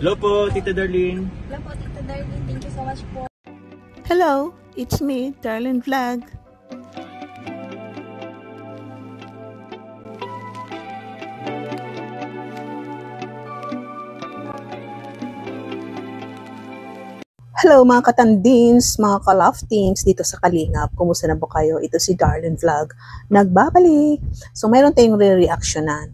Hello po, Tita Darlene. Hello po, Tita Darlene. Thank you so much po. Hello, it's me, Darlene Vlog. Hello mga katandins, mga ka-love teams dito sa Kalingap. Kumusta na po kayo? Ito si Darlene Vlog. Nagbabalik. So mayroon tayong re-reactionan.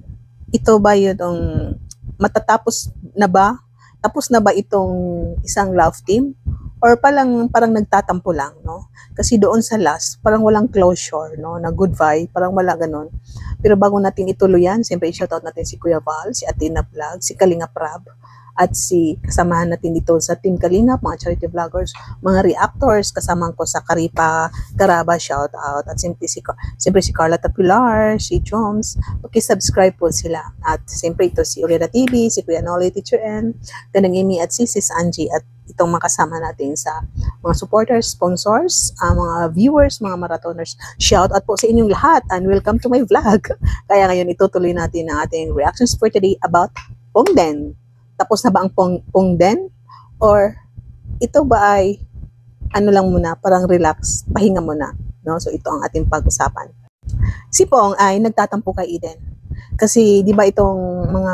Ito ba yung matatapos na ba? Tapos na ba itong isang love team? Or parang nagtatampo lang, no? Kasi doon sa last, parang walang closure, no? Na goodbye, parang wala ganun. Pero bago natin ituloy yan, siyempre i-shoutout natin si Kuya Val, si Athena Vlog, si Kalingap Rab, at si kasamahan natin dito sa Team Kalingap, mga charity vloggers, mga reactors, kasama ko sa Karipa, Karaba, shout out, at siyempre si Carla Tapilar, si Joms, subscribe po sila. At siyempre ito si Ureda TV, si Kuya Noli, Teacher N, Ganang Amy at si Sis Angie, at itong makasama natin sa mga supporters, sponsors, mga viewers, mga marathoners. Shout out po sa inyong lahat and welcome to my vlog. Kaya ngayon itutuloy natin ang ating reactions for today about Pongden. Tapos na ba ang Pongden? Or ito ba ay ano lang muna, parang relax, pahinga muna, no? So ito ang ating pag-usapan. Si Pong ay nagtatampo kay Eden. Kasi di ba itong mga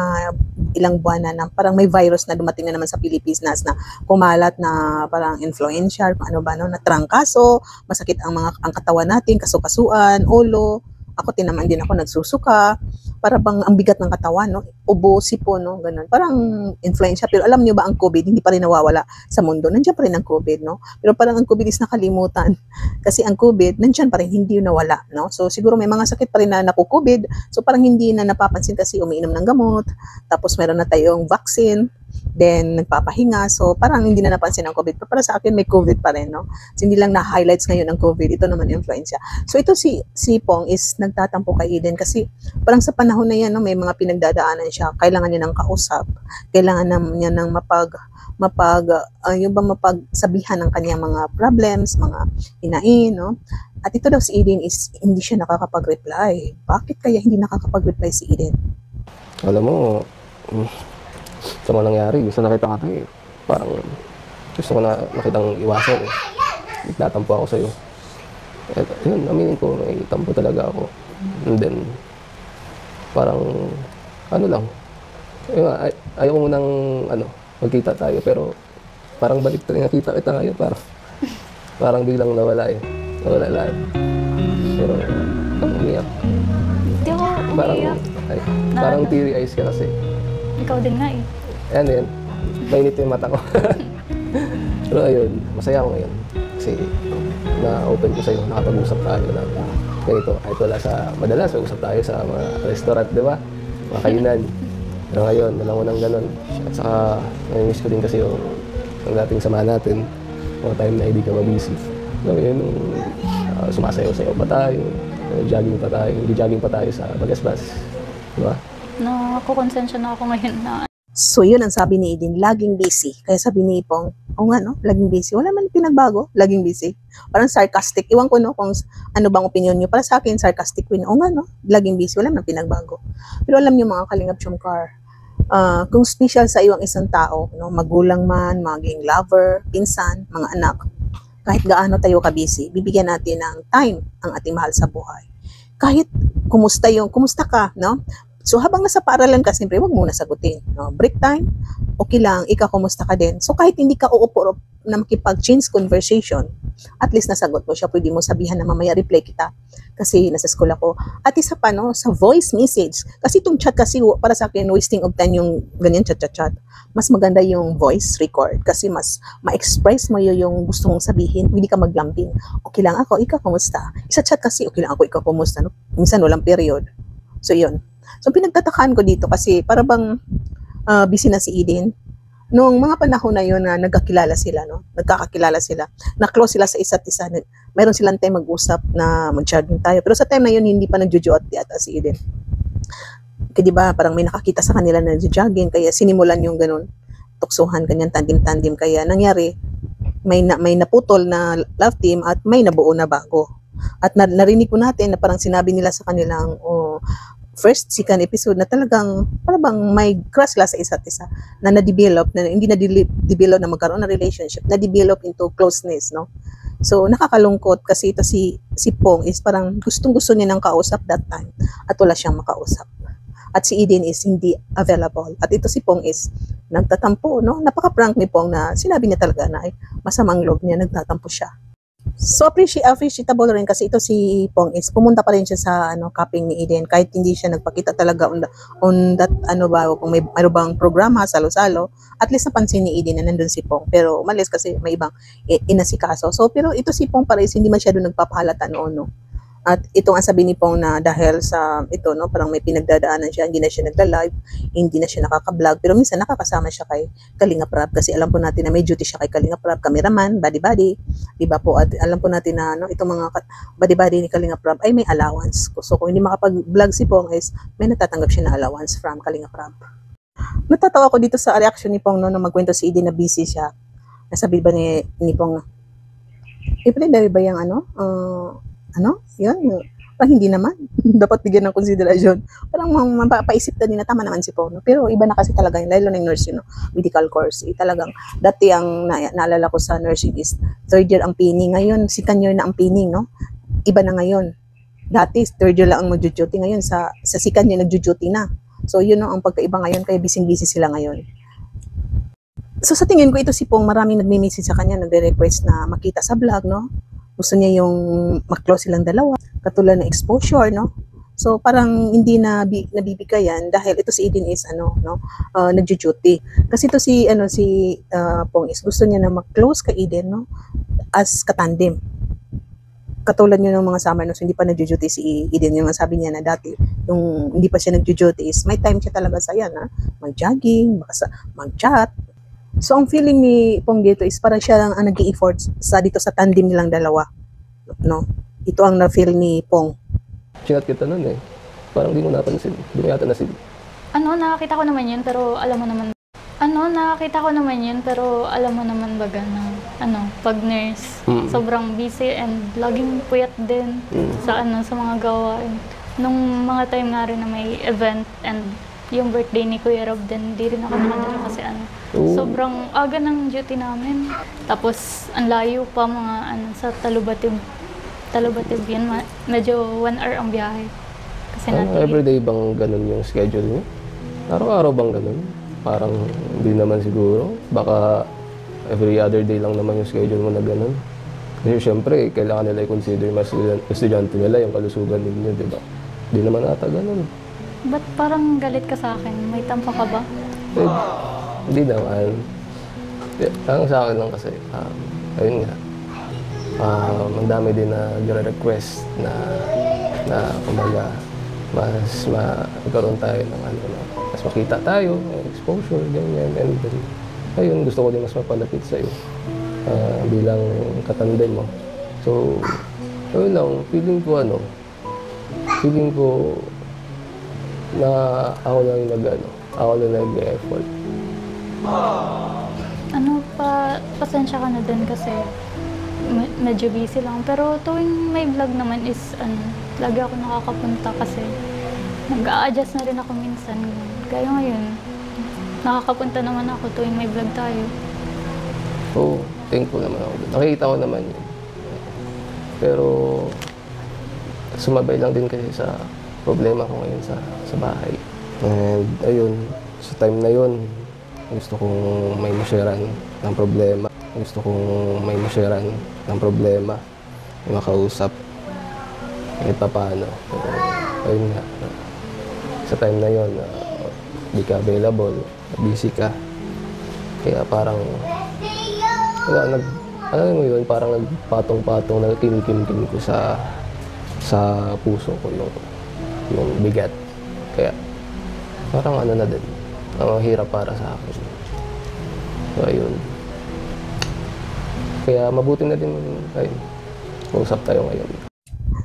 ilang buwan na parang may virus na dumating na naman sa Pilipinas na kumalat na parang influenza, ano ba, no, na trangkaso, masakit ang katawan natin, kasukasuan, ulo. Ako tinaman din ako, nagsusuka, para bang ang bigat ng katawan, no? Ubo, sipo, no? Ganun. Parang influenza. Pero alam niyo ba ang COVID, hindi pa rin nawawala sa mundo. Nandiyan pa rin ang COVID, no? Pero parang ang COVID is nakalimutan. Kasi ang COVID, nandiyan pa rin, hindi nawala, no? So siguro may mga sakit pa rin na naku-COVID. So parang hindi na napapansin kasi umiinom ng gamot. Tapos meron na tayong vaccine. Then nagpapahinga. So parang hindi na napansin ang COVID. Pero para sa akin may COVID pa rin, no? So hindi lang na-highlights ngayon ang COVID. Ito naman influenza. So ito si Pong is nagtatampo kay Eden kasi parang sa panahon na yan, no, may mga pinagdadaanan siya. Kailangan niya ng kausap. Kailangan niya ng mapagsabihan ng kanyang mga problems, mga hinain, no? At ito daw si Eden is hindi siya nakakapag-reply. Bakit kaya hindi nakakapag-reply si Eden? Alam mo, sa mga nangyari, gusto nakita ka eh. Parang gusto ko na nakitang iwasan eh. Nagtatampo ako sa'yo. At yun, aminin ko, may tampo talaga ako. And then, parang, ano lang, ayaw ko munang, magkita tayo, pero parang balik tayo, nakita kita ngayon, parang biglang nawala eh. Nawala lahat. Pero, umiyak. Hindi ako umiyak. Parang teary eyes ka kasi. Ikaw din nga eh. Ayan din, mainit yung mata ko. Pero ayun, masaya ako ngayon. Kasi na-open ko sa'yo, nakapag-usap tayo na ganito. Kahit wala madalas, mag-usap tayo sa mga restaurant, di ba? Mga kainan. Pero ngayon, walang unang ganun. At saka, nami-miss ko din kasi yung dating samahan natin. Mga time na hindi ka mabisi. Ngayon, sumasayaw-sayaw pa tayo. Jogging pa tayo sa Bagasbas. Di ba? Nakukonsensya na ako ngayon na. So yun ang sabi ni Eden, laging busy. Kaya sabi ni Pong, nga no, laging busy. Wala man pinagbago, laging busy. Parang sarcastic. Iwan ko no kung ano bang opinion nyo. Para sa akin, sarcastic win. Nga no, laging busy. Wala man pinagbago. Pero alam nyo mga Kalingap Chumkar, kung special sa iyo ang isang tao, no, magulang man, maging lover, pinsan, mga anak, kahit gaano tayo ka-busy, bibigyan natin ng time ang ating mahal sa buhay. Kahit kumusta ka, no? So habang nasa paaralan ka, siyempre wag muna sagutin. No? Break time, okay lang, ikaw kumusta ka din. So kahit hindi ka uupo na makipag-change conversation, at least nasagot mo siya, pwede mo sabihan na mamaya reply kita kasi nasa school ako. At isa pa, no, sa voice message, kasi itong chat kasi para sa akin, wasting of time yung ganyan chat. Mas maganda yung voice record kasi mas ma-express mo yung gusto mong sabihin, hindi ka maglambing. Okay lang ako, ikaw kumusta? Isa chat kasi, okay lang ako, ikaw kumusta? No? Minsan walang period. So yun. So pinagtatakaan ko dito kasi para bang busy na si Eden. Noong mga panahon na yun na nagkakakilala sila, na-close sila sa isa't isa, mayroon silang time mag-usap na mag-jogging tayo. Pero sa time na yun, hindi pa nagjujuot yata si Eden. Kaya diba, parang may nakakita sa kanila na nagjogging, kaya sinimulan yung ganun, tuksuhan, ganyan, tandim-tandim. Kaya nangyari, may naputol na love team at may nabuo na bago. At narinig ko natin na parang sinabi nila sa kanilang, first, second episode na talagang parang may crush la sa isa't isa na na-develop, na hindi na-develop na magkaroon ng relationship, na-develop into closeness, no? So, nakakalungkot kasi ito si Pong is parang gustong-gusto niya ng kausap that time at wala siyang makausap. At si Eden is hindi available. At ito si Pong is nagtatampo, no? Napaka-prank ni Pong na sinabi niya talaga na ay masamang loob niya, nagtatampo siya. So appreciable rin kasi ito si Pong is pumunta pa rin siya sa cupping ni Eden kahit hindi siya nagpakita talaga on that kung may bang programa salo-salo, at least napansin ni Eden na nandun si Pong, pero umalis kasi may ibang inasikaso. So pero ito si Pong pa rin hindi masyado nagpapahalata noon, no. At ito ang sabi ni Pong na dahil sa ito, no, parang may pinagdadaanan siya, hindi na siya nagla-live, hindi na siya nakaka-vlog, pero minsan nakakasama siya kay Kalinga Prab kasi alam po natin na may duty siya kay Kalinga Prab, cameraman, buddy-buddy, diba po? At alam po natin na itong mga buddy-buddy ni Kalinga Prab ay may allowance. So kung hindi makapag-vlog si Pong is may natatanggap siya na allowance from Kalinga Prab. Natatawa ko dito sa reaction ni Pong, no, nung magkwento si Eden na busy siya. Nasabi ba ni Pong, dahil ba yung yun, parang hindi naman. Dapat bigyan ng konsiderasyon. Parang mapapaisip na din na tama naman si Pong. No? Pero iba na kasi talaga yun, lalo ng nursing, no? Medical course. Talagang, dati ang naalala ko sa nursing is, third year ang pinning. Ngayon, second year na ang pinning, no? Iba na ngayon. Dati, third year lang ang mag-duty. Ngayon, sa second year, nag-duty na. So, yun, no, ang pagkaiba ngayon, kaya busy-busy sila ngayon. So, sa tingin ko, ito si Pong, maraming nagme-message sa kanya, nagre-request na makita sa vlog, no? Gusto niya yung mag-close silang dalawa, katulad ng exposure, no? So parang hindi na nabibigayan dahil ito si Eden is nagjo-duty. Kasi ito si Pong is gusto niya na mag-close kay Eden, no? As katandem. Katulad niyo ng mga summer, no? So, hindi pa nagjo-duty si Eden, yung sabi niya na dati, yung hindi pa siya nagjo-duty is may time siya talaga sa yan, ha? Mag-jogging, mag-chat. So, ang feeling ni Pong dito is parang siya lang ang nag-i-effort dito sa tandem nilang dalawa. No? Ito ang na-feel ni Pong. Chinat kita nun eh. Parang di mo napansin. Di mo yata nasin. Nakakita ko naman yun, pero alam mo naman. Nakakita ko naman yun, pero alam mo naman baga na, pag nurse, sobrang busy and laging puyat din sa mga gawain. Nung mga time nga rin na may event and yung birthday ni Kuya Rob din, di rin ako nakadala kasi sobrang aga ng duty namin. Tapos, ang layo pa sa Talubatib yun, medyo 1 hour ang biyahe. Kasi everyday bang ganun yung schedule niyo? Araw-araw bang ganun? Parang hindi naman siguro. Baka every other day lang naman yung schedule mo na ganun. Kasi syempre, kailangan nila i-consider mas estudyante nila yung kalusugan ninyo, di ba? Hindi naman ata ganun. Ba't parang galit ka sa akin? May tampa ka ba? Hindi naman. Ang sa akin lang kasi, ayun nga, ang dami din na request na kumbaga, mas magkaroon tayo ng mas makita tayo, exposure, ganyan, and then, ayun, gusto ko din mas mapalapit sa'yo bilang katandem mo. So, ayun lang, feeling ko na ako lang nag-effort. Pasensya ka na din kasi medyo busy lang. Pero tuwing may vlog naman is, lagi ako nakakapunta kasi nag-a-adjust na rin ako minsan. Kaya ngayon, nakakapunta naman ako tuwing may vlog tayo. Oo, thankful naman ako. Nakikita ko naman yun. Pero, sumabay lang din kasi sa problema ko ngayon sa bahay. And ayun, sa time na yun, gusto kong may masyaran ng problema. May makausap. Kahit pa paano. Pero ayun nga, sa time na yun, di ka available, busy ka. Kaya parang, parang nagpatong-patong na kinikim-kim ko sa puso ko yung bigat. Kaya parang na din, ang hirap para sa akin. So ayun. Kaya mabuti na din mag-usap tayo ngayon.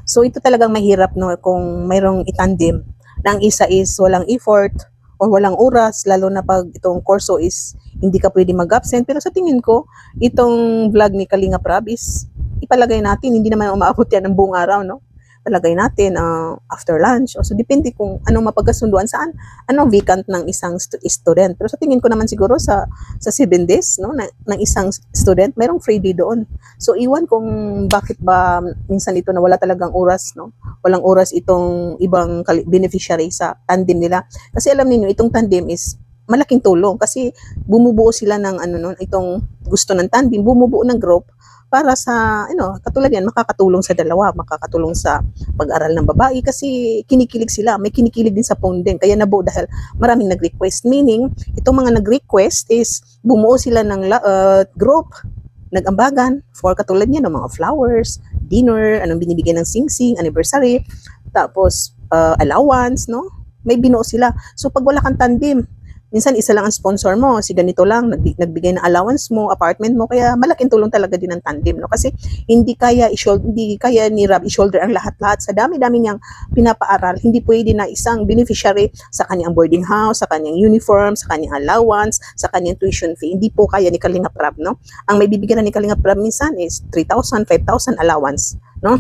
So ito talagang mahirap, no, kung mayroong itandem na ang isa is walang effort o walang oras, lalo na pag itong kurso is hindi ka pwede mag-absent. Pero sa tingin ko, itong vlog ni Kalinga Prab is ipalagay natin, hindi naman umaabot yan ng buong araw, no? talagay natin after lunch. So, depende kung anong mapagkasunduan saan, anong vacant ng isang student. Pero sa tingin ko naman siguro sa 7 days, no, ng isang student, mayroong free day doon. So, iwan kung bakit ba minsan ito na wala talagang oras, no? Walang oras itong ibang beneficiary sa tandem nila. Kasi alam niyo itong tandem is malaking tulong kasi bumubuo sila ng itong gusto ng tandem, bumubuo ng group para sa katulad yan, makakatulong sa dalawa, makakatulong sa pag-aral ng babae kasi kinikilig sila, may kinikilig din sa phone din, kaya nabuo dahil maraming nag-request, meaning itong mga nag-request is bumuo sila ng group, nag-ambagan for katulad niya ng mga flowers, dinner, anong binibigay ng sing-sing, anniversary, tapos allowance, no? May binuo sila. So pag wala kang tandem, minsan isa lang ang sponsor mo, si ganito lang, nagbigay ng allowance mo, apartment mo, kaya malaking tulong talaga din ng tandem, no? Kasi hindi kaya ni Rob i-shoulder ang lahat-lahat sa dami-dami niyang pinapaaral. Hindi pwede na isang beneficiary sa kanyang boarding house, sa kanyang uniform, sa kanyang allowance, sa kanyang tuition fee. Hindi po kaya ni Kalingap Rob, no? Ang may bibigyan ni Kalingap Rob minsan is 3,000, 5,000 allowance, no?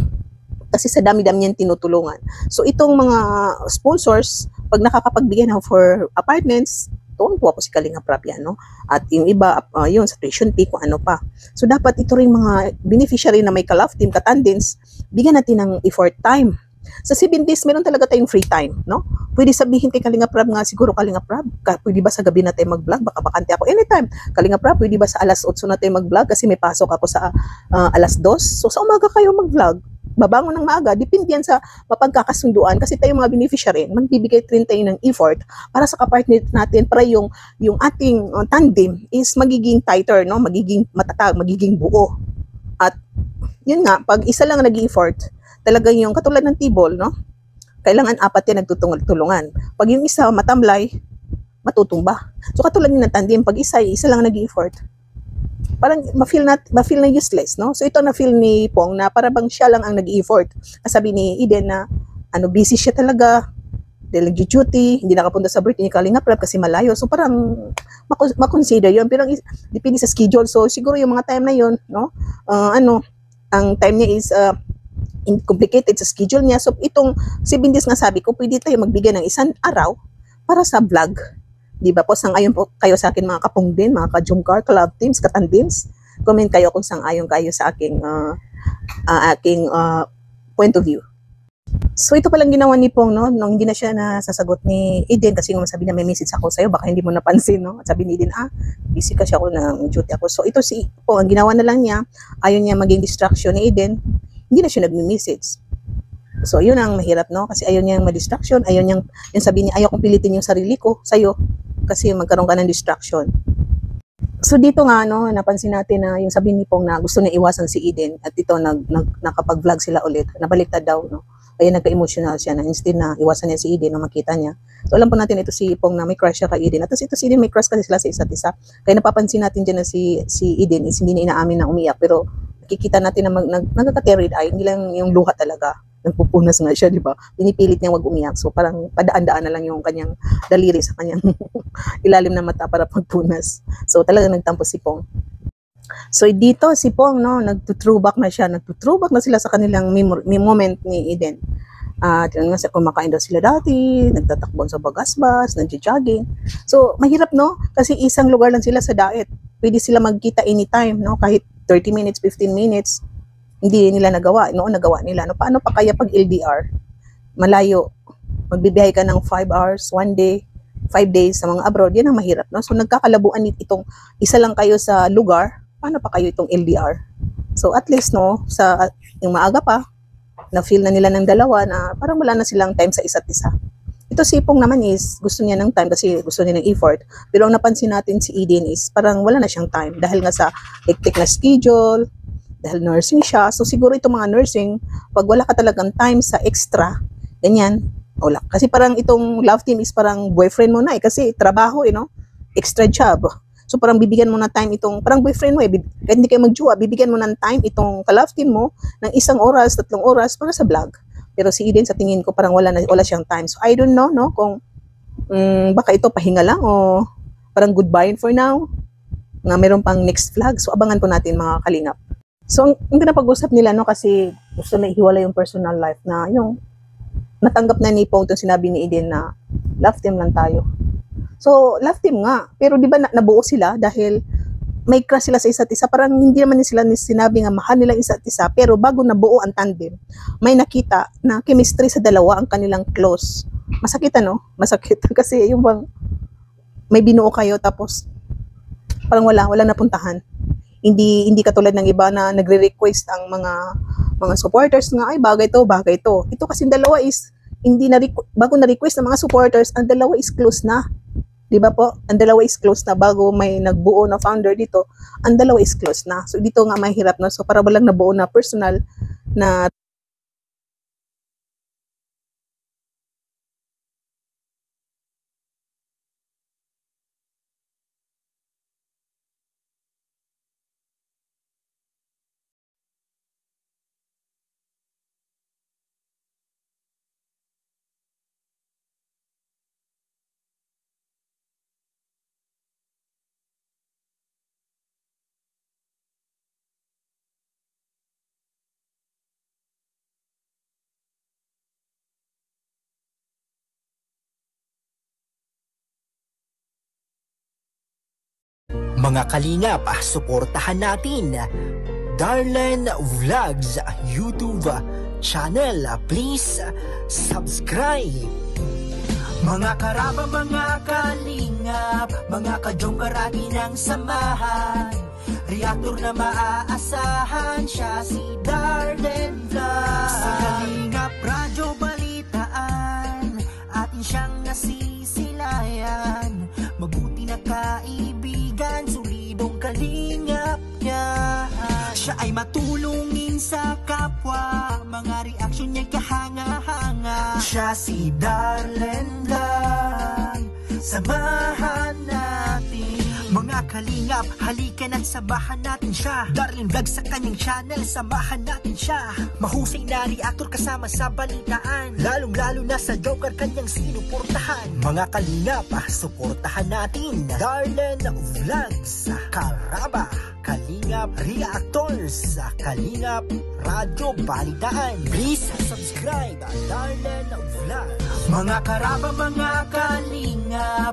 Kasi sa dami-dami niyang tinutulungan. So itong mga sponsors, pag nakakapagbigay na for apartments, tuwang-tuwa po si Kalingap Rob yan, no? At yung iba, yun, sa tuition fee, kung ano pa. So, dapat ito rin mga beneficiary na may ka-love team, katandins, bigyan natin ng effort time. Sa 7 days, meron talaga tayong free time, no? Pwede sabihin kay Kalingap Rob nga, siguro Kalingap Rob, pwede ba sa gabi na tayo mag-vlog? Baka bakante ako anytime. Kalingap Rob, pwede ba sa alas 8 na tayo mag-vlog? Kasi may pasok ako sa alas 2. So, sa umaga kayo mag-vlog. Babangon ng maaga, depende yan sa mapagkakasunduan kasi tayo mga beneficiary, magbibigay rin tayo ng effort para sa kapartner natin para yung ating tandem is magiging tighter, no? Magiging matatag, magiging buo. At yun nga, pag isa lang nag-effort, talagang yung katulad ng tibol, no? Kailangan 4 yan nagtutulungan. Pag yung isa matamlay, matutumba. So katulad ng tandem, pag isa lang nag-effort, parang ma-feel na useless, no? So ito na-feel ni Pong na para bang siya lang ang nag-effort. Sabi ni Eden na busy siya talaga, dahil nag-duty, hindi nakapunta sa birthday ni Kalingap Rob kasi malayo. So parang makonsider yun. Pero depende sa schedule. So siguro yung mga time na yun, no? Ang time niya is complicated sa schedule niya. So itong 7 days nga sabi ko, pwede tayo magbigay ng isang araw para sa vlog. Di ba po, sang-ayon po kayo sa akin mga kapong din, mga ka-jungkar, ka-love teams, katandims. Comment kayo kung sang-ayon kayo sa aking point of view. So ito palang ginawa ni Pong, no? Nung hindi na siya nasasagot ni Eden kasi nga sabi na may message ako sa'yo, baka hindi mo napansin, no? At sabi ni Eden, busy kasi ako, ng duty ako. So ito si Pong, ang ginawa na lang niya, ayaw niya maging distraction ni Eden, hindi na siya nag-message. So yun ang mahirap, no? Kasi ayaw niyang ma-distraction, ayaw niyang, yung sabi niya, ayaw kong pilitin yung sarili ko sa'yo, kasi magkaroon ka ng distraction. So dito nga, no, napansin natin na yung sabi ni Pong na gusto niya iwasan si Eden at ito nakapag-vlog sila ulit, nabaliktad daw, no? Kaya nagka-emotional siya na instead na iwasan niya si Eden na makita niya. So alam po natin ito si Pong na may crush siya kay Eden. At ito si Eden may crush kasi sila sa isa't isa. Kaya napapansin natin dyan na si Eden is hindi na inaamin na umiyak pero nakikita natin na nagkaka-teared eye, hindi lang yung luha talaga. Nagpupunas nga siya, di ba? Pinipilit niya wag umiyak. So parang padaan-daan na lang yung kanyang daliri sa kanyang ilalim na mata para pagpunas. So talaga nagtampo si Pong. So dito si Pong, no, nagtuthrowback na siya. Nagtuthrowback na sila sa kanilang moment ni Eden. Tingnan nga sa kumakain daw sila dati, nagtatakbon sa bagasbas, nagja-jogging. So mahirap, no? Kasi isang lugar lang sila sa daet. Pwede sila magkita anytime, no? Kahit 30 minutes, 15 minutes. Hindi nila nagawa. Noon nagawa nila. No, paano pa kaya pag LDR? Malayo. Magbibiyahe ka ng 5 hours, 1 day, 5 days sa mga abroad. Yan ang mahirap. No? So nagkakalabuan itong isa lang kayo sa lugar. Paano pa kayo itong LDR? So at least, no, sa yung maaga pa, na-feel na nila ng dalawa na parang wala na silang time sa isa't isa. Ito si Pong naman is gusto niya ng time kasi gusto niya ng effort. Pero ang napansin natin si Eden is parang wala na siyang time dahil nga sa hectic na schedule, dahil nursing siya. So siguro itong mga nursing, pag wala ka talagang time sa extra, ganyan, wala. Kasi parang itong love team is parang boyfriend mo na kasi trabaho, no? Extra job. So parang bibigyan mo na time itong, parang boyfriend mo kahit hindi kayo magjowa, bibigyan mo ng time itong ka-love team mo ng 1 oras, 3 oras para sa vlog. Pero si Eden sa tingin ko parang wala siyang time. So I don't know, no, kung baka ito pahinga lang o parang goodbye for now. Nga meron pang next vlog. So abangan po natin mga kalingap. So, ang pinapag-usap nila, no, kasi gusto na ihiwalay yung personal life na yung natanggap na ni Pong itong sinabi ni Eden na love team lang tayo. So, love team nga. Pero di ba nabuo sila dahil may crush sila sa isa't isa. Parang hindi naman sila sinabi nga mahal nilang isa't isa. Pero bago nabuo ang tandem, may nakita na chemistry sa dalawa ang kanilang close. Masakit ano? Masakit. Kasi yung bang may binuo kayo tapos parang walang napuntahan. Hindi katulad ng iba na nagre-request ang mga supporters nga, ay bagay to. Ito kasi dalawa is, bago na-request ng mga supporters, ang dalawa is close na. Di ba po? Ang dalawa is close na. Bago may nagbuo na founder dito, ang dalawa is close na. So dito nga mahirap na. So para walang nabuo na personal na Mga kalingap, suportahan natin Darlen Vlogs YouTube channel. Please subscribe. Mga karaba, mga kalingap, mga kadyong-karagi ng samahan, reactor na maaasahan, siya si Darlen Vlogs. Sa Kalingap Radyo Balitaan, atin siyang nasisilayan, mabuti na kaibigan, solidong kalingap niya. Siya ay matulungin sa kapwa, mga reaksyon niya'y kahanga-hanga. Siya si Darlen Vlog, samahan natin. Mga kalingap, halika na't samahan natin siya. Darlen Vlog sa kanyang channel, samahan natin siya. Mahusay na reactor kasama sa balitaan, lalong-lalo na sa Joker kanyang sinuportahan. Mga kalingap, suportahan natin Darlen Vlogs, Karaba, Kalingap Reactors, Kalingap Radyo Balitaan. Please subscribe Darlen Vlogs. Mga karaba, mga kalingap,